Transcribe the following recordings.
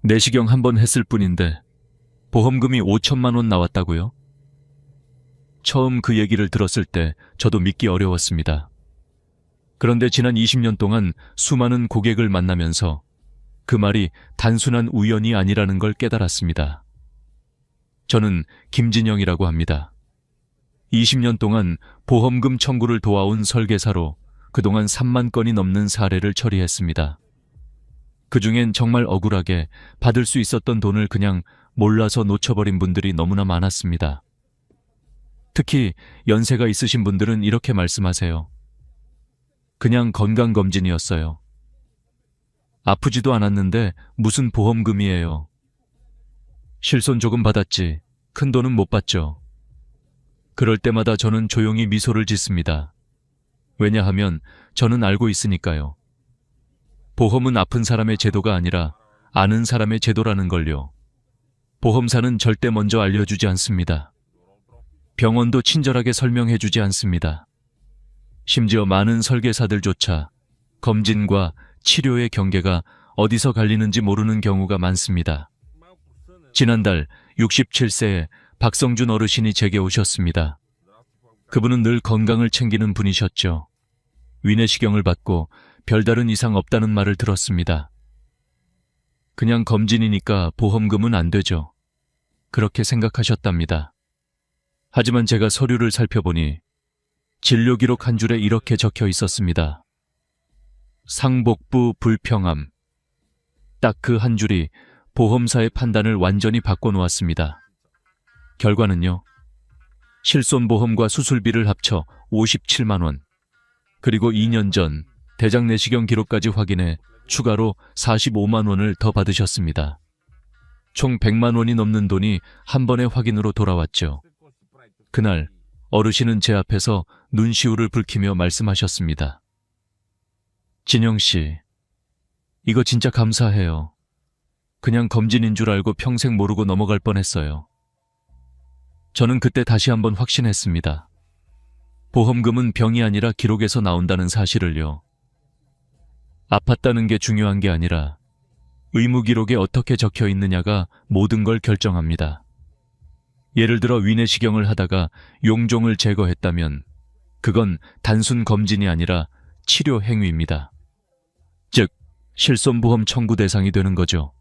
내시경 한 번 했을 뿐인데 보험금이 5천만 원 나왔다고요? 처음 그 얘기를 들었을 때 저도 믿기 어려웠습니다. 그런데 지난 20년 동안 수많은 고객을 만나면서 그 말이 단순한 우연이 아니라는 걸 깨달았습니다. 저는 김진영이라고 합니다. 20년 동안 보험금 청구를 도와온 설계사로 그동안 3만 건이 넘는 사례를 처리했습니다. 그중엔 정말 억울하게 받을 수 있었던 돈을 그냥 몰라서 놓쳐버린 분들이 너무나 많았습니다. 특히 연세가 있으신 분들은 이렇게 말씀하세요. 그냥 건강검진이었어요. 아프지도 않았는데 무슨 보험금이에요. 실손 조금 받았지 큰 돈은 못 받죠. 그럴 때마다 저는 조용히 미소를 짓습니다. 왜냐하면 저는 알고 있으니까요. 보험은 아픈 사람의 제도가 아니라 아는 사람의 제도라는 걸요. 보험사는 절대 먼저 알려주지 않습니다. 병원도 친절하게 설명해주지 않습니다. 심지어 많은 설계사들조차 검진과 치료의 경계가 어디서 갈리는지 모르는 경우가 많습니다. 지난달 67세의 박성준 어르신이 제게 오셨습니다. 그분은 늘 건강을 챙기는 분이셨죠. 위내시경을 받고 별다른 이상 없다는 말을 들었습니다. 그냥 검진이니까 보험금은 안 되죠. 그렇게 생각하셨답니다. 하지만 제가 서류를 살펴보니 진료 기록 한 줄에 이렇게 적혀 있었습니다. 상복부 불평함. 딱 그 한 줄이 보험사의 판단을 완전히 바꿔놓았습니다. 결과는요. 실손보험과 수술비를 합쳐 57만 원. 그리고 2년 전 대장 내시경 기록까지 확인해 추가로 45만 원을 더 받으셨습니다. 총 100만 원이 넘는 돈이 한 번의 확인으로 돌아왔죠. 그날 어르신은 제 앞에서 눈시울을 붉히며 말씀하셨습니다. 진영 씨, 이거 진짜 감사해요. 그냥 검진인 줄 알고 평생 모르고 넘어갈 뻔했어요. 저는 그때 다시 한번 확신했습니다. 보험금은 병이 아니라 기록에서 나온다는 사실을요. 아팠다는 게 중요한 게 아니라 의무 기록에 어떻게 적혀 있느냐가 모든 걸 결정합니다. 예를 들어 위내시경을 하다가 용종을 제거했다면 그건 단순 검진이 아니라 치료 행위입니다. 즉, 실손보험 청구 대상이 되는 거죠.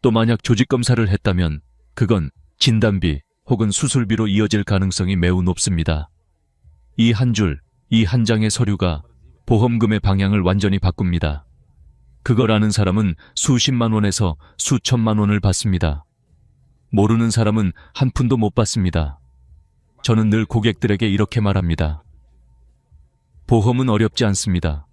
또 만약 조직검사를 했다면 그건 진단비 혹은 수술비로 이어질 가능성이 매우 높습니다. 이 한 줄, 이 한 장의 서류가 보험금의 방향을 완전히 바꿉니다. 그걸 아는 사람은 수십만 원에서 수천만 원을 받습니다. 모르는 사람은 한 푼도 못 받습니다. 저는 늘 고객들에게 이렇게 말합니다. 보험은 어렵지 않습니다.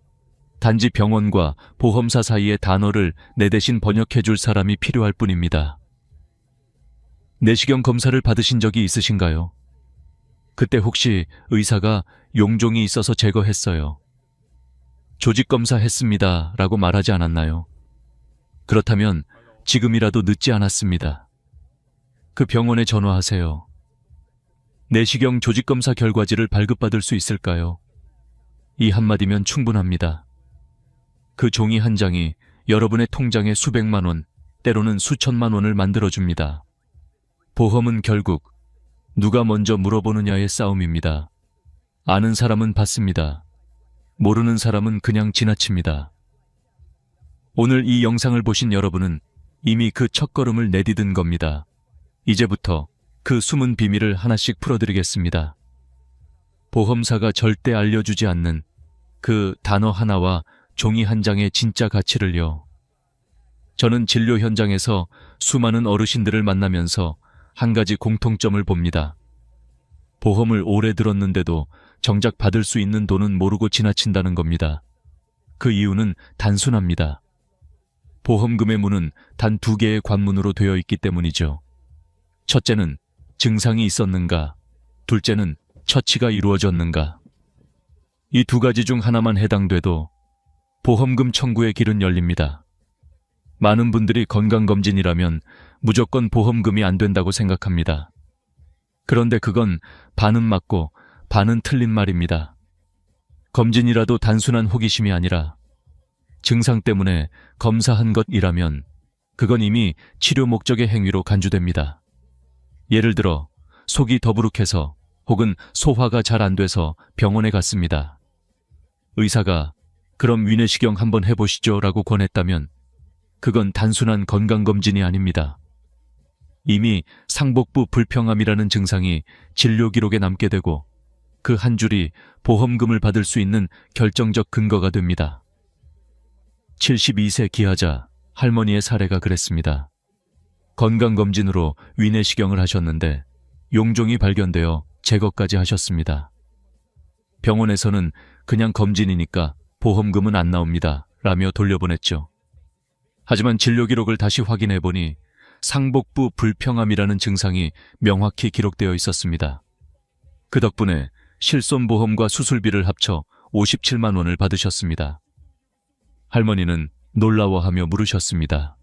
단지 병원과 보험사 사이의 단어를 내 대신 번역해 줄 사람이 필요할 뿐입니다. 내시경 검사를 받으신 적이 있으신가요? 그때 혹시 의사가 용종이 있어서 제거했어요. 조직검사 했습니다 라고 말하지 않았나요? 그렇다면 지금이라도 늦지 않았습니다. 그 병원에 전화하세요. 내시경 조직검사 결과지를 발급받을 수 있을까요? 이 한마디면 충분합니다. 그 종이 한 장이 여러분의 통장에 수백만 원, 때로는 수천만 원을 만들어줍니다. 보험은 결국 누가 먼저 물어보느냐의 싸움입니다. 아는 사람은 받습니다. 모르는 사람은 그냥 지나칩니다. 오늘 이 영상을 보신 여러분은 이미 그 첫걸음을 내디딘 겁니다. 이제부터 그 숨은 비밀을 하나씩 풀어드리겠습니다. 보험사가 절대 알려주지 않는 그 단어 하나와 종이 한 장의 진짜 가치를요. 저는 진료 현장에서 수많은 어르신들을 만나면서 한 가지 공통점을 봅니다. 보험을 오래 들었는데도 정작 받을 수 있는 돈은 모르고 지나친다는 겁니다. 그 이유는 단순합니다. 보험금의 문은 단 2개의 관문으로 되어 있기 때문이죠. 첫째는 증상이 있었는가, 둘째는 처치가 이루어졌는가. 이 2가지 중 하나만 해당돼도 보험금 청구의 길은 열립니다. 많은 분들이 건강검진이라면 무조건 보험금이 안 된다고 생각합니다. 그런데 그건 반은 맞고 반은 틀린 말입니다. 검진이라도 단순한 호기심이 아니라 증상 때문에 검사한 것이라면 그건 이미 치료 목적의 행위로 간주됩니다. 예를 들어 속이 더부룩해서 혹은 소화가 잘 안 돼서 병원에 갔습니다. 의사가 그럼 위내시경 한번 해보시죠 라고 권했다면 그건 단순한 건강검진이 아닙니다. 이미 상복부 불평함이라는 증상이 진료 기록에 남게 되고 그 한 줄이 보험금을 받을 수 있는 결정적 근거가 됩니다. 72세 기하자 할머니의 사례가 그랬습니다. 건강검진으로 위내시경을 하셨는데 용종이 발견되어 제거까지 하셨습니다. 병원에서는 그냥 검진이니까 보험금은 안 나옵니다 라며 돌려보냈죠. 하지만 진료 기록을 다시 확인해 보니 상복부 불평함이라는 증상이 명확히 기록되어 있었습니다. 그 덕분에 실손보험과 수술비를 합쳐 57만 원을 받으셨습니다. 할머니는 놀라워하며 물으셨습니다.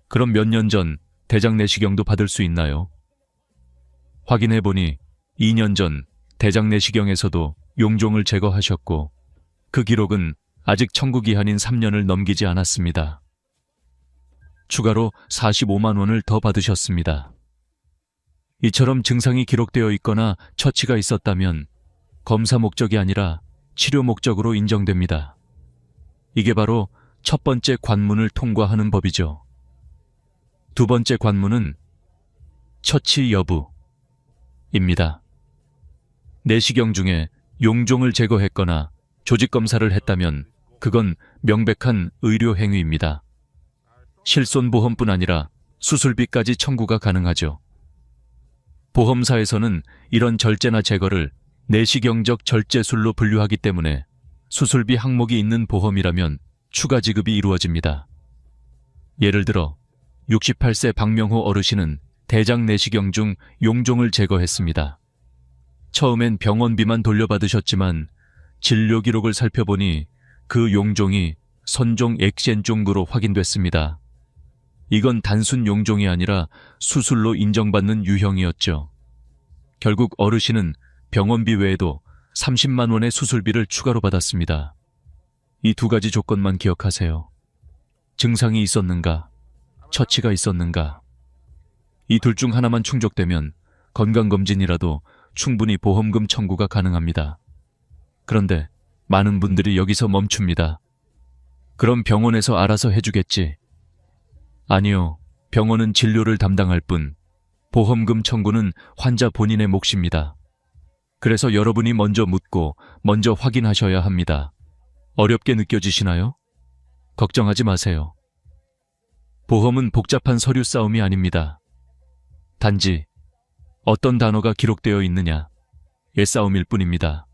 그럼 몇 년 전 대장 내시경도 받을 수 있나요? 확인해 보니 2년 전 대장 내시경에서도 용종을 제거하셨고 그 기록은 아직 청구 기한인 3년을 넘기지 않았습니다. 추가로 45만 원을 더 받으셨습니다. 이처럼 증상이 기록되어 있거나 처치가 있었다면 검사 목적이 아니라 치료 목적으로 인정됩니다. 이게 바로 첫 번째 관문을 통과하는 법이죠. 두 번째 관문은 처치 여부입니다. 내시경 중에 용종을 제거했거나 조직검사를 했다면 그건 명백한 의료 행위입니다. 실손보험뿐 아니라 수술비까지 청구가 가능하죠. 보험사에서는 이런 절제나 제거를 내시경적 절제술로 분류하기 때문에 수술비 항목이 있는 보험이라면 추가 지급이 이루어집니다. 예를 들어 68세 박명호 어르신은 대장 내시경 중 용종을 제거했습니다. 처음엔 병원비만 돌려받으셨지만 진료 기록을 살펴보니 그 용종이 선종 액센종으로 확인됐습니다. 이건 단순 용종이 아니라 수술로 인정받는 유형이었죠. 결국 어르신은 병원비 외에도 30만 원의 수술비를 추가로 받았습니다. 이 두 가지 조건만 기억하세요. 증상이 있었는가? 처치가 있었는가? 이 둘 중 하나만 충족되면 건강검진이라도 충분히 보험금 청구가 가능합니다. 그런데 많은 분들이 여기서 멈춥니다. 그럼 병원에서 알아서 해주겠지. 아니요, 병원은 진료를 담당할 뿐 보험금 청구는 환자 본인의 몫입니다. 그래서 여러분이 먼저 묻고 먼저 확인하셔야 합니다. 어렵게 느껴지시나요? 걱정하지 마세요. 보험은 복잡한 서류 싸움이 아닙니다. 단지 어떤 단어가 기록되어 있느냐의 싸움일 뿐입니다.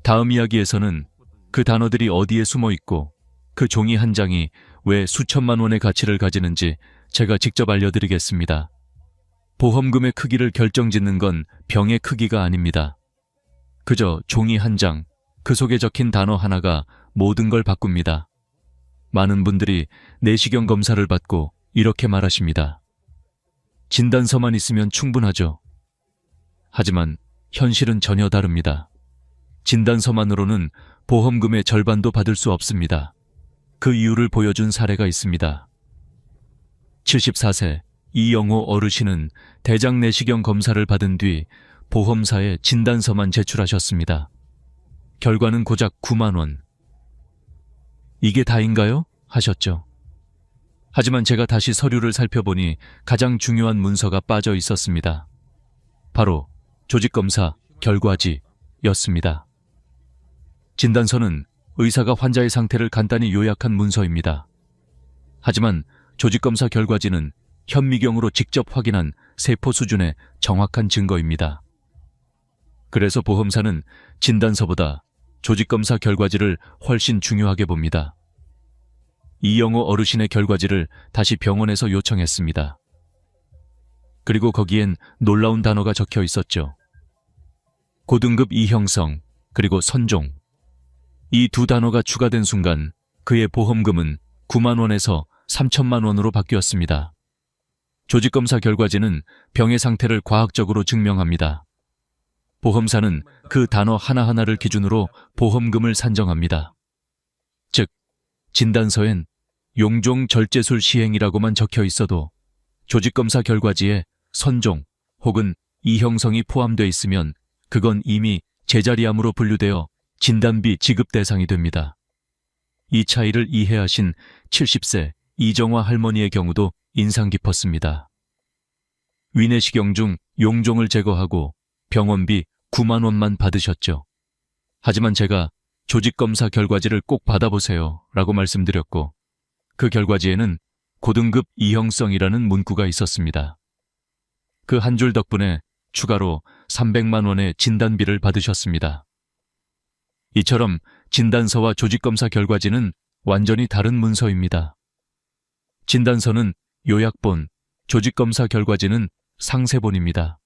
다음 이야기에서는 그 단어들이 어디에 숨어 있고 그 종이 한 장이 왜 수천만 원의 가치를 가지는지 제가 직접 알려드리겠습니다. 보험금의 크기를 결정짓는 건 병의 크기가 아닙니다. 그저 종이 한 장, 그 속에 적힌 단어 하나가 모든 걸 바꿉니다. 많은 분들이 내시경 검사를 받고 이렇게 말하십니다. 진단서만 있으면 충분하죠. 하지만 현실은 전혀 다릅니다. 진단서만으로는 보험금의 절반도 받을 수 없습니다. 그 이유를 보여준 사례가 있습니다. 74세 이영호 어르신은 대장 내시경 검사를 받은 뒤 보험사에 진단서만 제출하셨습니다. 결과는 고작 9만 원. 이게 다인가요? 하셨죠. 하지만 제가 다시 서류를 살펴보니 가장 중요한 문서가 빠져 있었습니다. 바로 조직검사 결과지였습니다. 진단서는 의사가 환자의 상태를 간단히 요약한 문서입니다. 하지만 조직검사 결과지는 현미경으로 직접 확인한 세포 수준의 정확한 증거입니다. 그래서 보험사는 진단서보다 조직검사 결과지를 훨씬 중요하게 봅니다. 이영호 어르신의 결과지를 다시 병원에서 요청했습니다. 그리고 거기엔 놀라운 단어가 적혀 있었죠. 고등급 이형성, 그리고 선종. 이 두 단어가 추가된 순간 그의 보험금은 9만 원에서 3천만 원으로 바뀌었습니다. 조직검사 결과지는 병의 상태를 과학적으로 증명합니다. 보험사는 그 단어 하나하나를 기준으로 보험금을 산정합니다. 즉, 진단서엔 용종 절제술 시행이라고만 적혀 있어도 조직검사 결과지에 선종 혹은 이형성이 포함되어 있으면 그건 이미 제자리암으로 분류되어 진단비 지급 대상이 됩니다. 이 차이를 이해하신 70세 이정화 할머니의 경우도 인상 깊었습니다. 위내시경 중 용종을 제거하고 병원비 9만 원만 받으셨죠. 하지만 제가 조직검사 결과지를 꼭 받아보세요 라고 말씀드렸고 그 결과지에는 고등급 이형성이라는 문구가 있었습니다. 그 한 줄 덕분에 추가로 300만 원의 진단비를 받으셨습니다. 이처럼 진단서와 조직검사 결과지는 완전히 다른 문서입니다. 진단서는 요약본, 조직검사 결과지는 상세본입니다.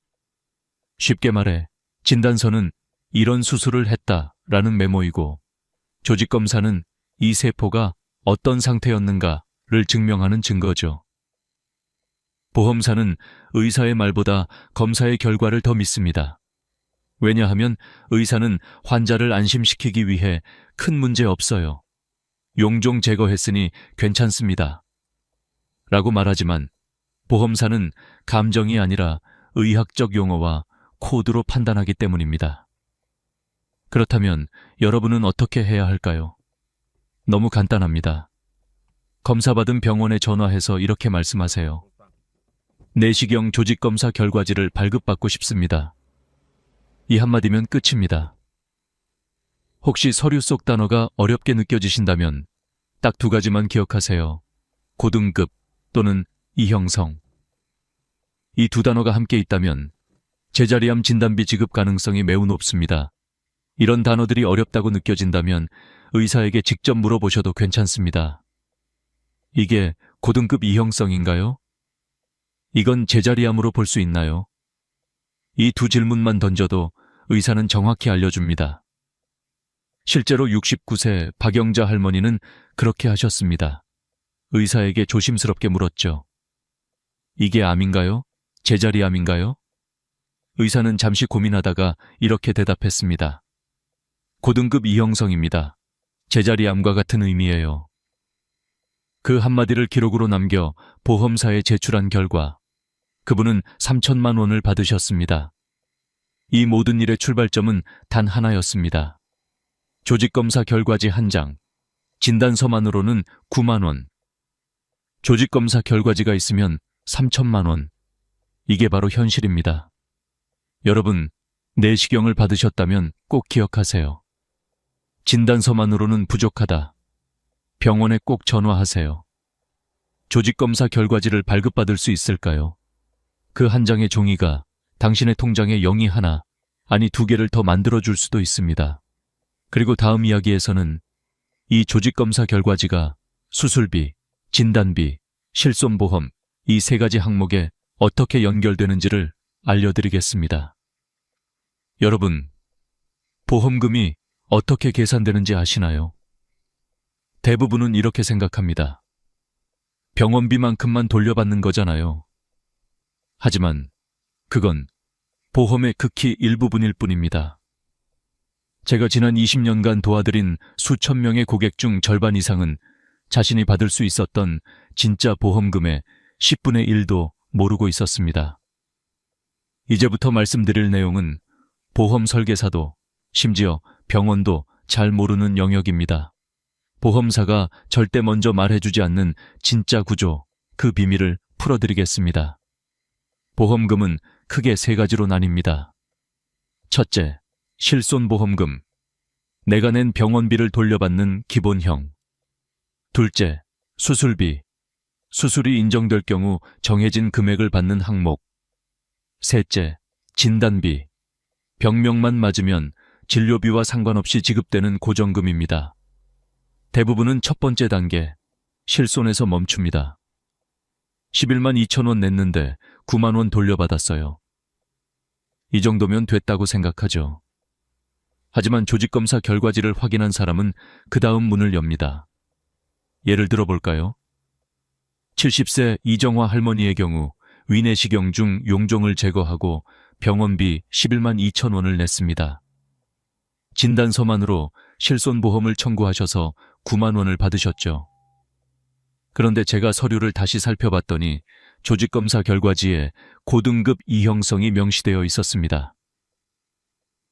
쉽게 말해 진단서는 이런 수술을 했다라는 메모이고 조직검사는 이 세포가 어떤 상태였는가를 증명하는 증거죠. 보험사는 의사의 말보다 검사의 결과를 더 믿습니다. 왜냐하면 의사는 환자를 안심시키기 위해 큰 문제 없어요. 용종 제거했으니 괜찮습니다. 라고 말하지만 보험사는 감정이 아니라 의학적 용어와 코드로 판단하기 때문입니다. 그렇다면 여러분은 어떻게 해야 할까요? 너무 간단합니다. 검사받은 병원에 전화해서 이렇게 말씀하세요. 내시경 조직검사 결과지를 발급받고 싶습니다. 이 한마디면 끝입니다. 혹시 서류 속 단어가 어렵게 느껴지신다면 딱 두 가지만 기억하세요. 고등급 또는 이형성. 이 두 단어가 함께 있다면 제자리암 진단비 지급 가능성이 매우 높습니다. 이런 단어들이 어렵다고 느껴진다면 의사에게 직접 물어보셔도 괜찮습니다. 이게 고등급 이형성인가요? 이건 제자리암으로 볼 수 있나요? 이 두 질문만 던져도 의사는 정확히 알려줍니다. 실제로 69세 박영자 할머니는 그렇게 하셨습니다. 의사에게 조심스럽게 물었죠. 이게 암인가요? 제자리암인가요? 의사는 잠시 고민하다가 이렇게 대답했습니다. 고등급 이형성입니다. 제자리암과 같은 의미예요. 그 한마디를 기록으로 남겨 보험사에 제출한 결과 그분은 3천만 원을 받으셨습니다. 이 모든 일의 출발점은 단 하나였습니다. 조직검사 결과지 한 장, 진단서만으로는 9만 원. 조직검사 결과지가 있으면 3천만 원. 이게 바로 현실입니다. 여러분, 내시경을 받으셨다면 꼭 기억하세요. 진단서만으로는 부족하다. 병원에 꼭 전화하세요. 조직검사 결과지를 발급받을 수 있을까요? 그 한 장의 종이가 당신의 통장에 0이 하나, 아니 2개를 더 만들어줄 수도 있습니다. 그리고 다음 이야기에서는 이 조직검사 결과지가 수술비, 진단비, 실손보험 이 세 가지 항목에 어떻게 연결되는지를 알려드리겠습니다. 여러분, 보험금이 어떻게 계산되는지 아시나요? 대부분은 이렇게 생각합니다. 병원비만큼만 돌려받는 거잖아요. 하지만 그건 보험의 극히 일부분일 뿐입니다. 제가 지난 20년간 도와드린 수천 명의 고객 중 절반 이상은 자신이 받을 수 있었던 진짜 보험금의 10분의 1도 모르고 있었습니다. 이제부터 말씀드릴 내용은 보험 설계사도 심지어 병원도 잘 모르는 영역입니다. 보험사가 절대 먼저 말해주지 않는 진짜 구조, 그 비밀을 풀어드리겠습니다. 보험금은 크게 세 가지로 나뉩니다. 첫째, 실손보험금. 내가 낸 병원비를 돌려받는 기본형. 둘째, 수술비. 수술이 인정될 경우 정해진 금액을 받는 항목. 셋째, 진단비. 병명만 맞으면 진료비와 상관없이 지급되는 고정금입니다. 대부분은 첫 번째 단계, 실손에서 멈춥니다. 11만 2천 원 냈는데 9만 원 돌려받았어요. 이 정도면 됐다고 생각하죠. 하지만 조직검사 결과지를 확인한 사람은 그 다음 문을 엽니다. 예를 들어볼까요? 70세 이정화 할머니의 경우 위내시경 중 용종을 제거하고 병원비 11만 2천 원을 냈습니다. 진단서만으로 실손보험을 청구하셔서 9만 원을 받으셨죠. 그런데 제가 서류를 다시 살펴봤더니 조직검사 결과지에 고등급 이형성이 명시되어 있었습니다.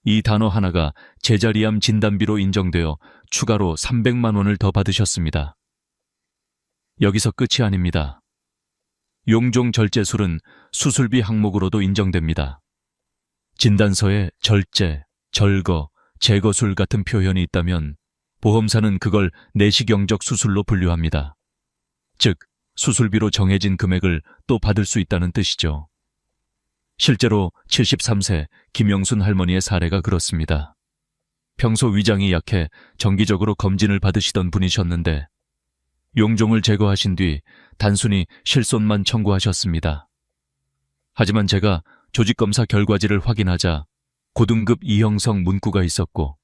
이 단어 하나가 제자리암 진단비로 인정되어 추가로 300만 원을 더 받으셨습니다. 여기서 끝이 아닙니다. 용종 절제술은 수술비 항목으로도 인정됩니다. 진단서에 절제, 절거, 제거술 같은 표현이 있다면 보험사는 그걸 내시경적 수술로 분류합니다. 즉, 수술비로 정해진 금액을 또 받을 수 있다는 뜻이죠. 실제로 73세 김영순 할머니의 사례가 그렇습니다. 평소 위장이 약해 정기적으로 검진을 받으시던 분이셨는데 용종을 제거하신 뒤 단순히 실손만 청구하셨습니다. 하지만 제가 조직검사 결과지를 확인하자 고등급 이형성 문구가 있었고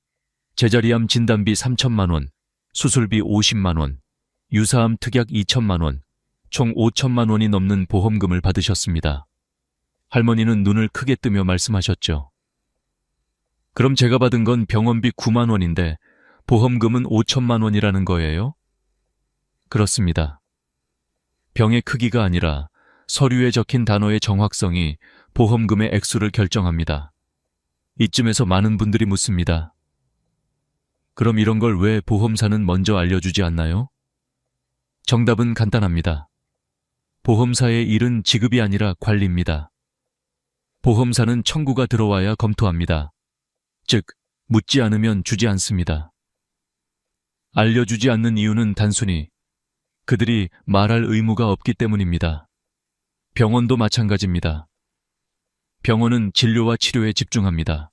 제자리암 진단비 3천만 원, 수술비 50만 원, 유사암 특약 2천만 원, 총 5천만 원이 넘는 보험금을 받으셨습니다. 할머니는 눈을 크게 뜨며 말씀하셨죠. 그럼 제가 받은 건 병원비 9만 원인데 보험금은 5천만 원이라는 거예요? 그렇습니다. 병의 크기가 아니라 서류에 적힌 단어의 정확성이 보험금의 액수를 결정합니다. 이쯤에서 많은 분들이 묻습니다. 그럼 이런 걸 왜 보험사는 먼저 알려주지 않나요? 정답은 간단합니다. 보험사의 일은 지급이 아니라 관리입니다. 보험사는 청구가 들어와야 검토합니다. 즉, 묻지 않으면 주지 않습니다. 알려주지 않는 이유는 단순히 그들이 말할 의무가 없기 때문입니다. 병원도 마찬가지입니다. 병원은 진료와 치료에 집중합니다.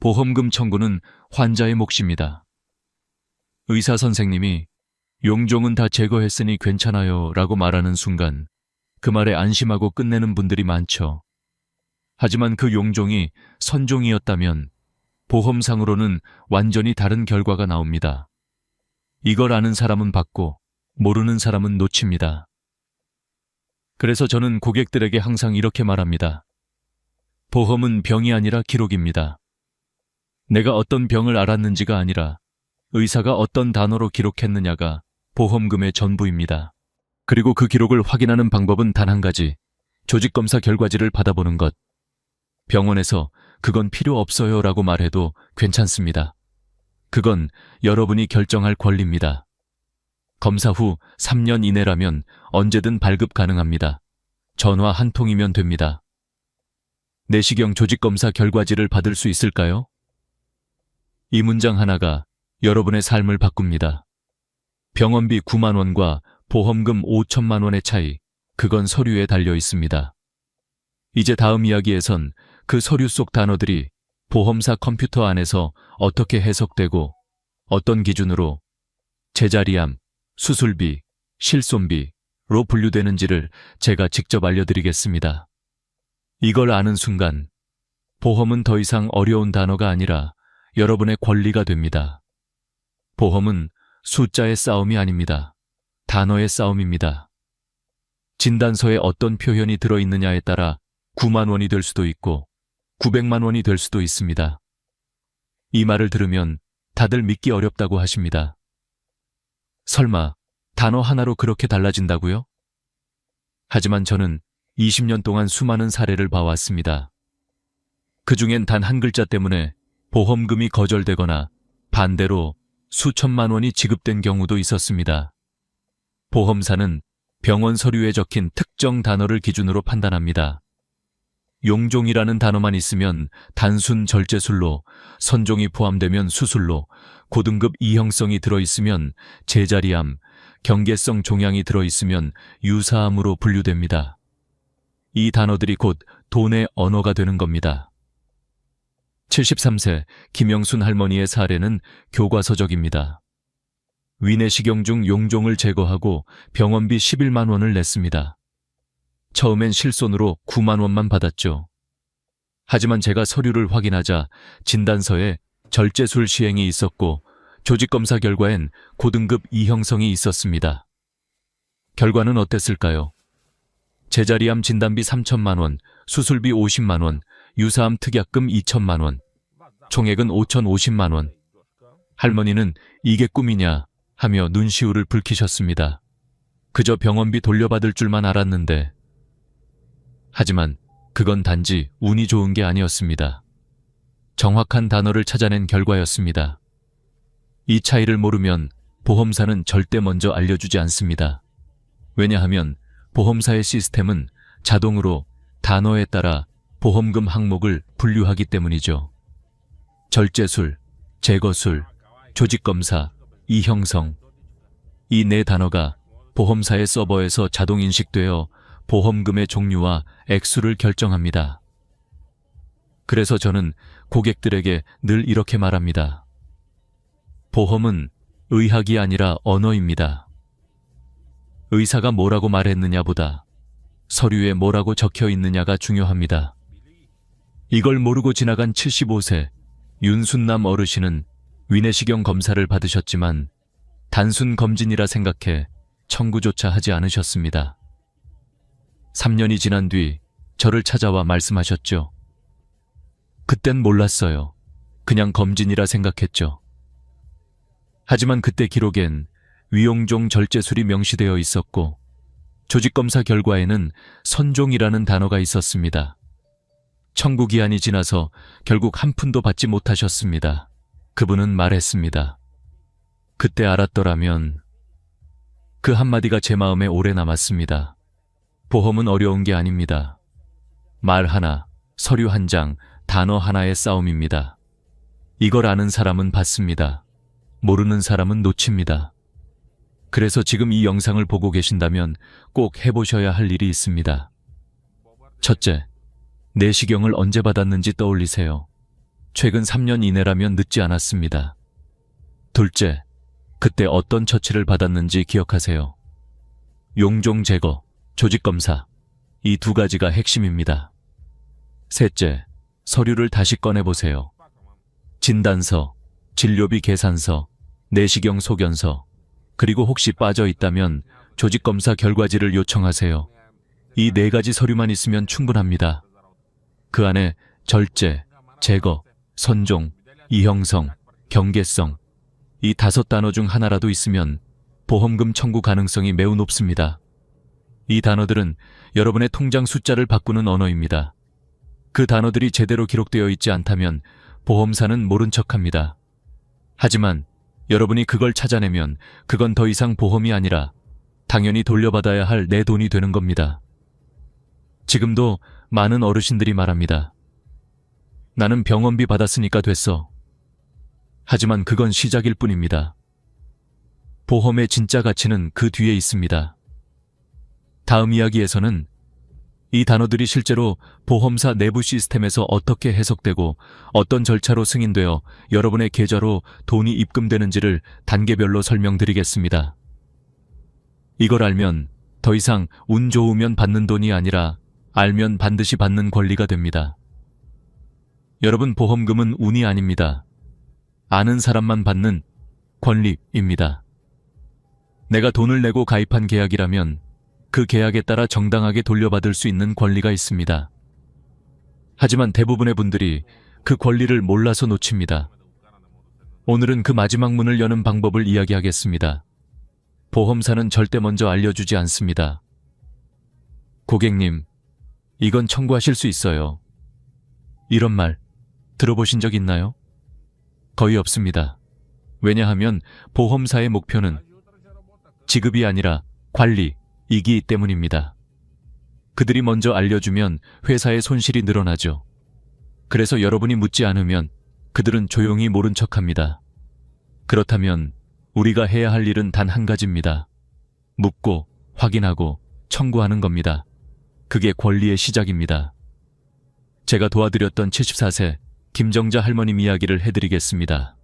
보험금 청구는 환자의 몫입니다. 의사 선생님이 용종은 다 제거했으니 괜찮아요 라고 말하는 순간 그 말에 안심하고 끝내는 분들이 많죠. 하지만 그 용종이 선종이었다면 보험상으로는 완전히 다른 결과가 나옵니다. 이걸 아는 사람은 받고 모르는 사람은 놓칩니다. 그래서 저는 고객들에게 항상 이렇게 말합니다. 보험은 병이 아니라 기록입니다. 내가 어떤 병을 알았는지가 아니라 의사가 어떤 단어로 기록했느냐가 보험금의 전부입니다. 그리고 그 기록을 확인하는 방법은 단 한 가지, 조직검사 결과지를 받아보는 것. 병원에서 그건 필요 없어요 라고 말해도 괜찮습니다. 그건 여러분이 결정할 권리입니다. 검사 후 3년 이내라면 언제든 발급 가능합니다. 전화 한 통이면 됩니다. 내시경 조직검사 결과지를 받을 수 있을까요? 이 문장 하나가 여러분의 삶을 바꿉니다. 병원비 9만 원과 보험금 5천만 원의 차이, 그건 서류에 달려 있습니다. 이제 다음 이야기에선 그 서류 속 단어들이 보험사 컴퓨터 안에서 어떻게 해석되고 어떤 기준으로 제자리암, 수술비, 실손비로 분류되는지를 제가 직접 알려드리겠습니다. 이걸 아는 순간 보험은 더 이상 어려운 단어가 아니라 여러분의 권리가 됩니다. 보험은 숫자의 싸움이 아닙니다. 단어의 싸움입니다. 진단서에 어떤 표현이 들어있느냐에 따라 9만 원이 될 수도 있고 900만 원이 될 수도 있습니다. 이 말을 들으면 다들 믿기 어렵다고 하십니다. 설마 단어 하나로 그렇게 달라진다고요? 하지만 저는 20년 동안 수많은 사례를 봐왔습니다. 그중엔 단 한 글자 때문에 보험금이 거절되거나 반대로 수천만 원이 지급된 경우도 있었습니다. 보험사는 병원 서류에 적힌 특정 단어를 기준으로 판단합니다. 용종이라는 단어만 있으면 단순 절제술로, 선종이 포함되면 수술로, 고등급 이형성이 들어있으면 제자리암, 경계성 종양이 들어있으면 유사암으로 분류됩니다. 이 단어들이 곧 돈의 언어가 되는 겁니다. 73세 김영순 할머니의 사례는 교과서적입니다. 위내시경 중 용종을 제거하고 병원비 11만 원을 냈습니다. 처음엔 실손으로 9만 원만 받았죠. 하지만 제가 서류를 확인하자 진단서에 절제술 시행이 있었고 조직검사 결과엔 고등급 이형성이 있었습니다. 결과는 어땠을까요? 제자리암 진단비 3천만 원, 수술비 50만 원, 유사암 특약금 2천만 원, 총액은 5,050만 원. 할머니는 이게 꿈이냐 하며 눈시울을 붉히셨습니다. 그저 병원비 돌려받을 줄만 알았는데. 하지만 그건 단지 운이 좋은 게 아니었습니다. 정확한 단어를 찾아낸 결과였습니다. 이 차이를 모르면 보험사는 절대 먼저 알려주지 않습니다. 왜냐하면 보험사의 시스템은 자동으로 단어에 따라 보험금 항목을 분류하기 때문이죠. 절제술, 제거술, 조직검사, 이형성. 이 네 단어가 보험사의 서버에서 자동 인식되어 보험금의 종류와 액수를 결정합니다. 그래서 저는 고객들에게 늘 이렇게 말합니다. 보험은 의학이 아니라 언어입니다. 의사가 뭐라고 말했느냐보다 서류에 뭐라고 적혀 있느냐가 중요합니다. 이걸 모르고 지나간 75세 윤순남 어르신은 위내시경 검사를 받으셨지만 단순 검진이라 생각해 청구조차 하지 않으셨습니다. 3년이 지난 뒤 저를 찾아와 말씀하셨죠. 그땐 몰랐어요. 그냥 검진이라 생각했죠. 하지만 그때 기록엔 위용종 절제술이 명시되어 있었고 조직검사 결과에는 선종이라는 단어가 있었습니다. 청구기한이 지나서 결국 한 푼도 받지 못하셨습니다. 그분은 말했습니다. 그때 알았더라면. 그 한마디가 제 마음에 오래 남았습니다. 보험은 어려운 게 아닙니다. 말 하나, 서류 한 장, 단어 하나의 싸움입니다. 이걸 아는 사람은 받습니다. 모르는 사람은 놓칩니다. 그래서 지금 이 영상을 보고 계신다면 꼭 해보셔야 할 일이 있습니다. 첫째, 내시경을 언제 받았는지 떠올리세요. 최근 3년 이내라면 늦지 않았습니다. 둘째, 그때 어떤 처치를 받았는지 기억하세요. 용종 제거, 조직검사, 이 두 가지가 핵심입니다. 셋째, 서류를 다시 꺼내보세요. 진단서, 진료비 계산서, 내시경 소견서, 그리고 혹시 빠져 있다면 조직검사 결과지를 요청하세요. 이 네 가지 서류만 있으면 충분합니다. 그 안에 절제, 제거, 선종, 이형성, 경계성, 이 5단어 중 하나라도 있으면 보험금 청구 가능성이 매우 높습니다. 이 단어들은 여러분의 통장 숫자를 바꾸는 언어입니다. 그 단어들이 제대로 기록되어 있지 않다면 보험사는 모른 척합니다. 하지만 여러분이 그걸 찾아내면 그건 더 이상 보험이 아니라 당연히 돌려받아야 할 내 돈이 되는 겁니다. 지금도 많은 어르신들이 말합니다. 나는 병원비 받았으니까 됐어. 하지만 그건 시작일 뿐입니다. 보험의 진짜 가치는 그 뒤에 있습니다. 다음 이야기에서는 이 단어들이 실제로 보험사 내부 시스템에서 어떻게 해석되고 어떤 절차로 승인되어 여러분의 계좌로 돈이 입금되는지를 단계별로 설명드리겠습니다. 이걸 알면 더 이상 운 좋으면 받는 돈이 아니라 알면 반드시 받는 권리가 됩니다. 여러분, 보험금은 운이 아닙니다. 아는 사람만 받는 권리입니다. 내가 돈을 내고 가입한 계약이라면 그 계약에 따라 정당하게 돌려받을 수 있는 권리가 있습니다. 하지만 대부분의 분들이 그 권리를 몰라서 놓칩니다. 오늘은 그 마지막 문을 여는 방법을 이야기하겠습니다. 보험사는 절대 먼저 알려주지 않습니다. 고객님, 이건 청구하실 수 있어요. 이런 말 들어보신 적 있나요? 거의 없습니다. 왜냐하면 보험사의 목표는 지급이 아니라 관리이기 때문입니다. 그들이 먼저 알려주면 회사의 손실이 늘어나죠. 그래서 여러분이 묻지 않으면 그들은 조용히 모른 척합니다. 그렇다면 우리가 해야 할 일은 단 한 가지입니다. 묻고 확인하고 청구하는 겁니다. 그게 권리의 시작입니다. 제가 도와드렸던 74세 김정자 할머님 이야기를 해드리겠습니다.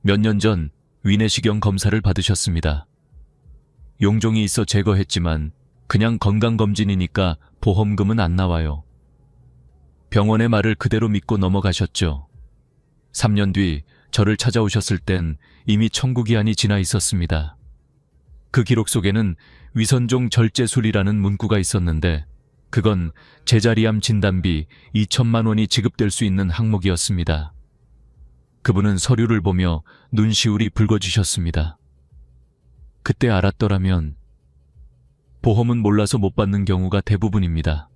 몇 년 전 위내시경 검사를 받으셨습니다. 용종이 있어 제거했지만 그냥 건강검진이니까 보험금은 안 나와요. 병원의 말을 그대로 믿고 넘어가셨죠. 3년 뒤 저를 찾아오셨을 땐 이미 청구기한이 지나 있었습니다. 그 기록 속에는 위선종 절제술이라는 문구가 있었는데 그건 제자리암 진단비 2천만 원이 지급될 수 있는 항목이었습니다. 그분은 서류를 보며 눈시울이 붉어지셨습니다. 그때 알았더라면 보험은 몰라서 못 받는 경우가 대부분입니다.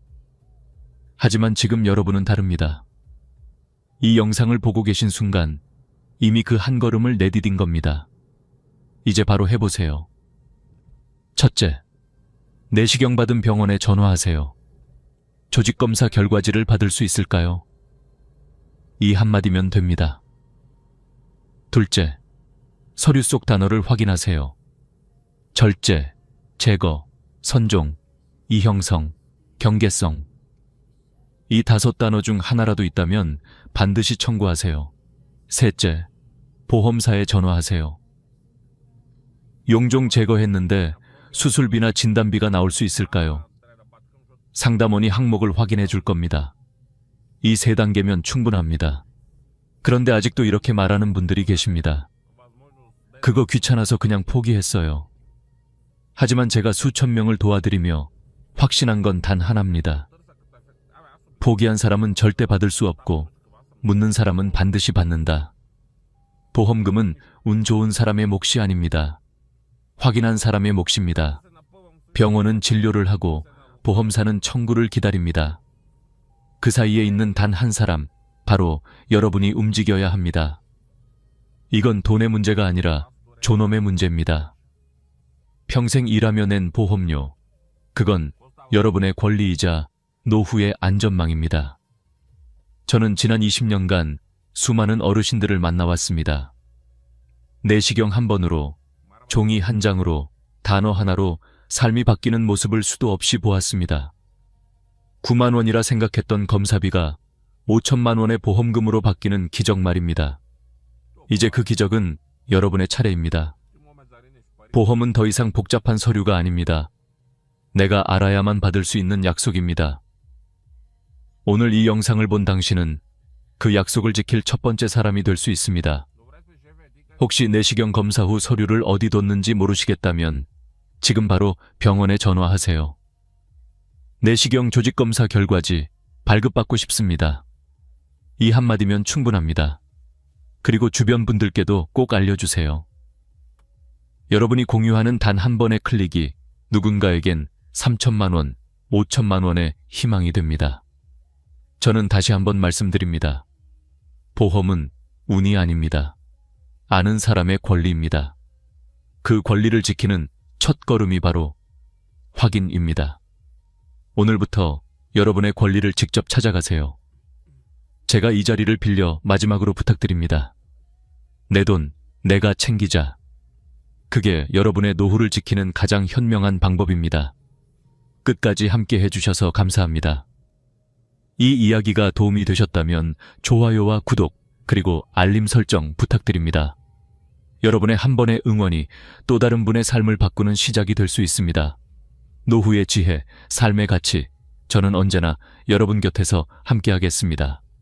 하지만 지금 여러분은 다릅니다. 이 영상을 보고 계신 순간 이미 그 한 걸음을 내디딘 겁니다. 이제 바로 해보세요. 첫째, 내시경 받은 병원에 전화하세요. 조직검사 결과지를 받을 수 있을까요? 이 한마디면 됩니다. 둘째, 서류 속 단어를 확인하세요. 절제, 제거, 선종, 이형성, 경계성. 이 5단어 중 하나라도 있다면 반드시 청구하세요. 셋째, 보험사에 전화하세요. 용종 제거했는데 수술비나 진단비가 나올 수 있을까요? 상담원이 항목을 확인해 줄 겁니다. 이 3단계면 충분합니다. 그런데 아직도 이렇게 말하는 분들이 계십니다. 그거 귀찮아서 그냥 포기했어요. 하지만 제가 수천 명을 도와드리며 확신한 건 단 하나입니다. 포기한 사람은 절대 받을 수 없고 묻는 사람은 반드시 받는다. 보험금은 운 좋은 사람의 몫이 아닙니다. 확인한 사람의 몫입니다. 병원은 진료를 하고 보험사는 청구를 기다립니다. 그 사이에 있는 단 한 사람, 바로 여러분이 움직여야 합니다. 이건 돈의 문제가 아니라 존엄의 문제입니다. 평생 일하며 낸 보험료, 그건 여러분의 권리이자 노후의 안전망입니다. 저는 지난 20년간 수많은 어르신들을 만나왔습니다. 내시경 한 번으로, 종이 한 장으로, 단어 하나로 삶이 바뀌는 모습을 수도 없이 보았습니다. 9만 원이라 생각했던 검사비가 5천만 원의 보험금으로 바뀌는 기적 말입니다. 이제 그 기적은 여러분의 차례입니다. 보험은 더 이상 복잡한 서류가 아닙니다. 내가 알아야만 받을 수 있는 약속입니다. 오늘 이 영상을 본 당신은 그 약속을 지킬 첫 번째 사람이 될 수 있습니다. 혹시 내시경 검사 후 서류를 어디 뒀는지 모르시겠다면 지금 바로 병원에 전화하세요. 내시경 조직검사 결과지 발급받고 싶습니다. 이 한마디면 충분합니다. 그리고 주변 분들께도 꼭 알려주세요. 여러분이 공유하는 단 한 번의 클릭이 누군가에겐 3천만 원, 5천만 원의 희망이 됩니다. 저는 다시 한번 말씀드립니다. 보험은 운이 아닙니다. 아는 사람의 권리입니다. 그 권리를 지키는 첫 걸음이 바로 확인입니다. 오늘부터 여러분의 권리를 직접 찾아가세요. 제가 이 자리를 빌려 마지막으로 부탁드립니다. 내 돈, 내가 챙기자. 그게 여러분의 노후를 지키는 가장 현명한 방법입니다. 끝까지 함께 해주셔서 감사합니다. 이 이야기가 도움이 되셨다면 좋아요와 구독, 그리고 알림 설정 부탁드립니다. 여러분의 한 번의 응원이 또 다른 분의 삶을 바꾸는 시작이 될 수 있습니다. 노후의 지혜, 삶의 가치, 저는 언제나 여러분 곁에서 함께하겠습니다.